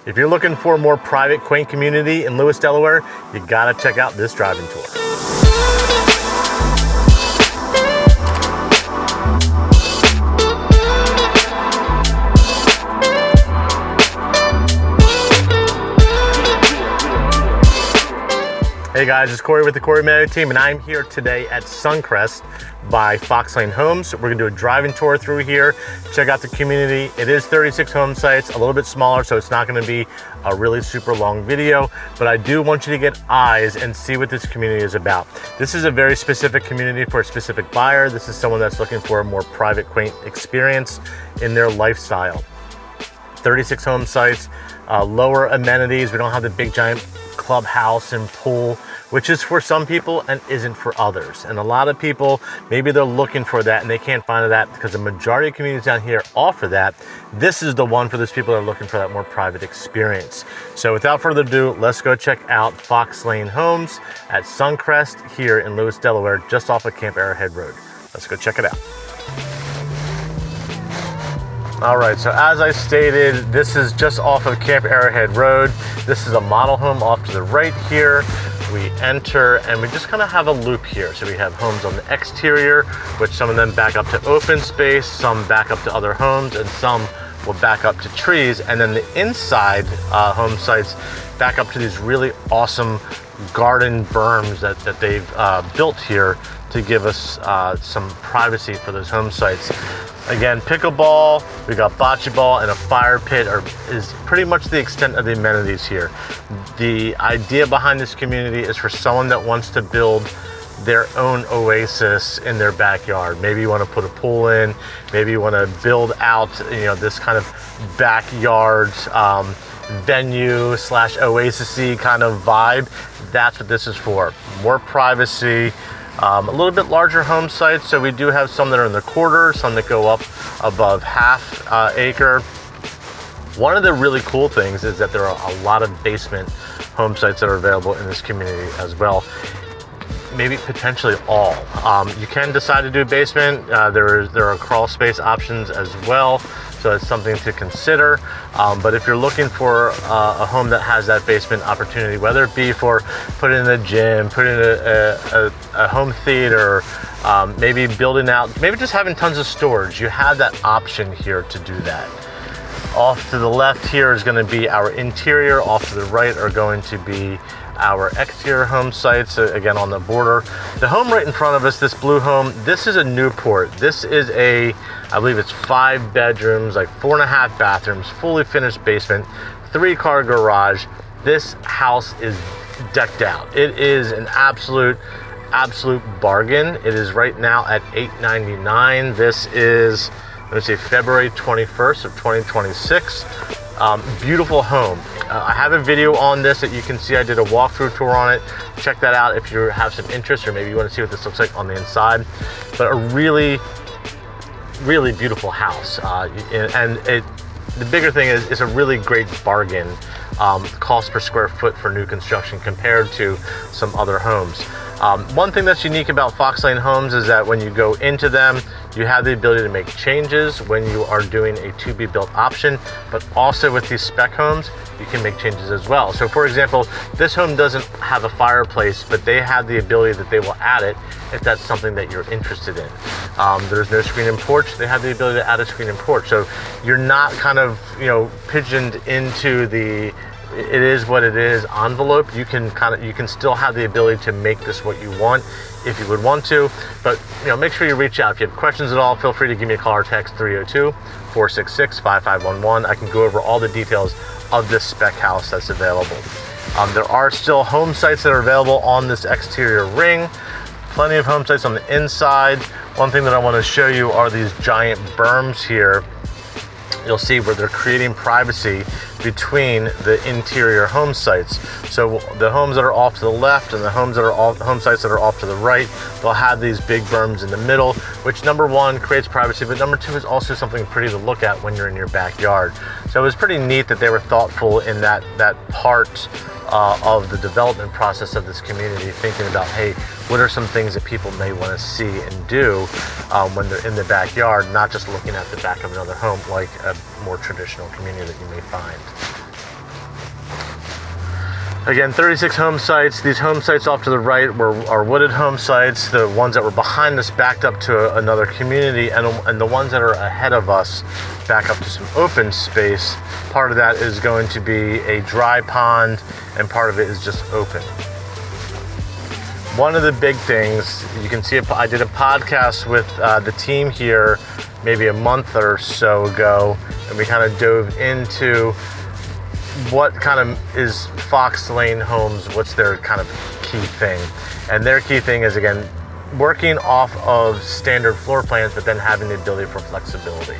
If you're looking for a more private, quaint community in Lewes, Delaware, you gotta check out this driving tour. Hey guys, it's Corey with the Mayo team, and I'm here today at Suncrest by Foxlane Homes. We're gonna do a driving tour through here, check out the community. It is 36 home sites, a little bit smaller, so it's not gonna be a really super long video, but I do want you to get eyes and see what this community is about. This is a very specific community for a specific buyer. This is someone that's looking for a more private, quaint experience in their lifestyle. 36 home sites, lower amenities. We don't have the big giant clubhouse and pool, which is for some people and isn't for others. And a lot of people, maybe they're looking for that and they can't find that because the majority of communities down here offer that. This is the one for those people that are looking for that more private experience. So without further ado, let's go check out Foxlane Homes at Suncrest here in Lewes, Delaware, just off of Camp Arrowhead Road. Let's go check it out. All right, so as I stated, this is just off of Camp Arrowhead Road. This is a model home off to the right here. We enter and we just kind of have a loop here. So we have homes on the exterior, which some of them back up to open space, some back up to other homes, and some will back up to trees. And then the inside home sites back up to these really awesome garden berms that they've built here to give us some privacy for those home sites. Again, pickleball, we got bocce ball, and a fire pit is pretty much the extent of the amenities here. The idea behind this community is for someone that wants to build their own oasis in their backyard. Maybe you want to put a pool in, maybe you want to build out, this kind of backyard venue slash oasis-y kind of vibe. That's what this is for. More privacy. A little bit larger home sites, so we do have some that are in the quarter, some that go up above half acre. One of the really cool things is that there are a lot of basement home sites that are available in this community as well. Maybe potentially all. You can decide to do a basement. There are crawl space options as well, so it's something to consider. But if you're looking for a home that has that basement opportunity, whether it be for putting in a gym, putting in a home theater, maybe building out, maybe just having tons of storage, you have that option here to do that. Off to the left here is going to be our interior. Off to the right are going to be our exterior home sites, again on the border. The home right in front of us, this blue home, this is a Newport. This is I believe it's 5 bedrooms, like 4.5 bathrooms, fully finished basement, 3-car garage. This house is decked out. It is an absolute bargain. It is right now at $899. This is, let me see, February 21st of 2026. Beautiful home. I have a video on this that you can see. I did a walkthrough tour on it. Check that out if you have some interest, or maybe you want to see what this looks like on the inside. But a really beautiful house. The bigger thing is it's a really great bargain. Cost per square foot for new construction compared to some other homes. One thing that's unique about Foxlane Homes is that when you go into them, you have the ability to make changes when you are doing a to-be-built option, but also with these spec homes, you can make changes as well. So for example, this home doesn't have a fireplace, but they have the ability that they will add it if that's something that you're interested in. There's no screen and porch. They have the ability to add a screen and porch. So you're not kind of, pigeoned into the it is what it is envelope. You can still have the ability to make this what you want if you would want to, but make sure you reach out. If you have questions at all, feel free to give me a call or text 302-466-5511. I can go over all the details of this spec house that's available. There are still home sites that are available on this exterior ring. Plenty of home sites on the inside. One thing that I want to show you are these giant berms here. You'll see where they're creating privacy between the interior home sites. So the homes that are off to the left and the home sites that are off to the right, they'll have these big berms in the middle, which number one creates privacy, but number two is also something pretty to look at when you're in your backyard. So it was pretty neat that they were thoughtful in that part of the development process of this community, thinking about, hey, what are some things that people may want to see and do when they're in the backyard, not just looking at the back of another home like a more traditional community that you may find. Again, 36 home sites. These home sites off to the right are wooded home sites. The ones that were behind us backed up to another community, and the ones that are ahead of us back up to some open space. Part of that is going to be a dry pond, and part of it is just open. One of the big things, you can see, I did a podcast with the team here maybe a month or so ago, and we kind of dove into what kind of is Foxlane homes, what's their kind of key thing. And their key thing is, again, working off of standard floor plans, but then having the ability for flexibility.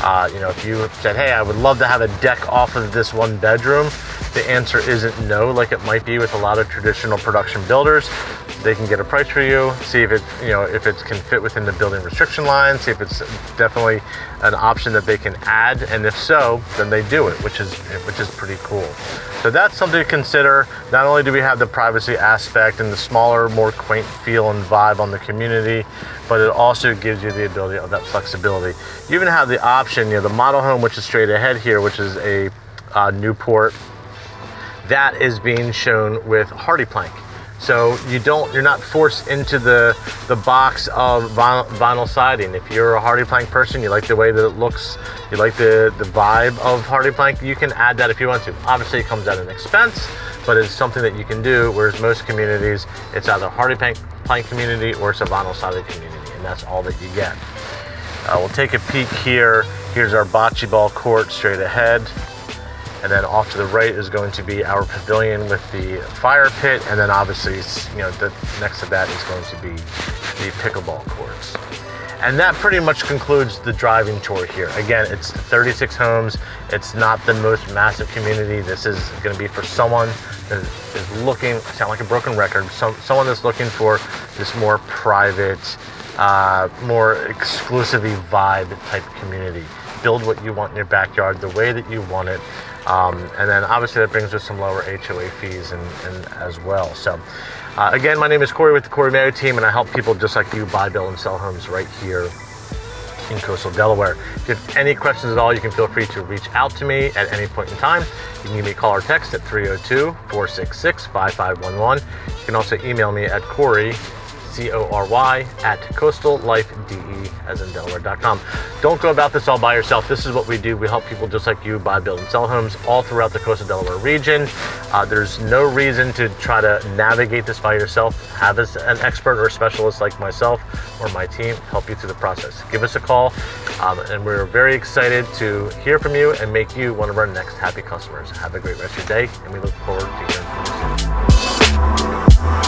If you said, hey, I would love to have a deck off of this one bedroom, the answer isn't no, like it might be with a lot of traditional production builders. They can get a price for you, see if it can fit within the building restriction line, see if it's definitely an option that they can add, and if so, then they do it, which is pretty cool. So that's something to consider. Not only do we have the privacy aspect and the smaller, more quaint feel and vibe on the community, but it also gives you the ability of that flexibility. You even have the option, the model home, which is straight ahead here, which is a Newport, that is being shown with Hardie Plank. So you're not forced into the box of vinyl siding. If you're a Hardie Plank person, you like the way that it looks, you like the vibe of Hardie Plank, you can add that if you want to. Obviously it comes at an expense, but it's something that you can do, whereas most communities, it's either Hardie Plank community or it's a vinyl sided community, and that's all that you get. We'll take a peek here. Here's our bocce ball court straight ahead. And then off to the right is going to be our pavilion with the fire pit, and then obviously, next to that is going to be the pickleball courts. And that pretty much concludes the driving tour here. Again, it's 36 homes. It's not the most massive community. This is going to be for someone that is looking, sound like a broken record, someone that's looking for this more private, more exclusively vibe type community. Build what you want in your backyard the way that you want it. And then obviously that brings us some lower HOA fees and as well. So again, my name is Corey with the Corey Mayo team, and I help people just like you buy, build, and sell homes right here in Coastal Delaware. If you have any questions at all, you can feel free to reach out to me at any point in time. You can give me a call or text at 302-466-5511. You can also email me at Corey, CORY, at coastallifede, as in Delaware.com. Don't go about this all by yourself. This is what we do. We help people just like you buy, build, and sell homes all throughout the Coastal Delaware region. There's no reason to try to navigate this by yourself. Have an expert or a specialist like myself or my team help you through the process. Give us a call, and we're very excited to hear from you and make you one of our next happy customers. Have a great rest of your day, and we look forward to hearing from you soon.